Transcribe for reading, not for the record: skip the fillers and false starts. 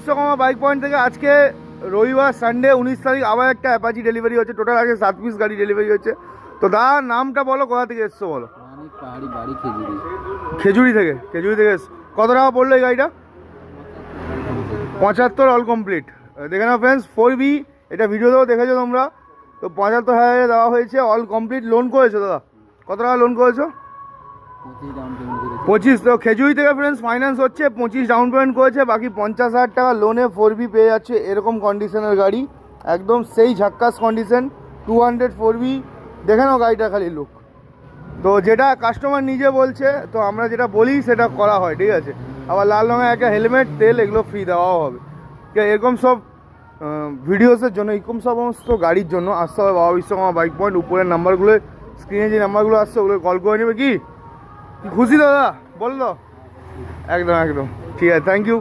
Vishwakarma bike point থেকে আজকে রবিবার সানডে 19 তারিখ আবার একটা অ্যাপাচি ডেলিভারি হচ্ছে। টোটাল আজকে 7 পিস গাড়ি ডেলিভারি হচ্ছে। তো দাদা নামটা বলো, কোথা থেকে এসছো বলো? পাহাড়ি বাড়ি খেজুরি। খেজুরি থেকে এসছো। কত টাকা পড়লো এই গাড়িটা? 75 অল কমপ্লিট। দেখে নাও ফ্রেন্ডস, 4B, এটা ভিডিওতেও দেখেছো তোমরা। তো 75,000 দেওয়া হয়েছে, অল কমপ্লিট। লোন করেছো দাদা? কত টাকা লোন করেছো? 25। তো খেজুরি থেকে ফ্রেন্ডস ফাইন্যান্স হচ্ছে, 25 ডাউন পেমেন্ট করেছে, বাকি 50,000 টাকা লোনে 4B পেয়ে যাচ্ছে। এরকম কন্ডিশনের গাড়ি, একদম সেই ঝাক্কাস কন্ডিশন, 200 4B। দেখে নাও গাড়িটা খালি লুক। তো যেটা কাস্টমার নিজে বলছে, তো আমরা যেটা বলি সেটা করা হয়, ঠিক আছে। আবার লাল রঙের একটা হেলমেট, তেল, এগুলো ফ্রি দেওয়াও হবে। এরকম সব ভিডিওসের জন্য, এরকম সমস্ত গাড়ির জন্য আসতে হবে বাবা বিশ্বকর্মা বাইক পয়েন্ট। উপরের নাম্বারগুলো, স্ক্রিনে যে নাম্বারগুলো আসছে ওগুলো কল করে নেবে। কি খুশি দাদা বল তো? একদম ঠিক আছে, থ্যাংক ইউ।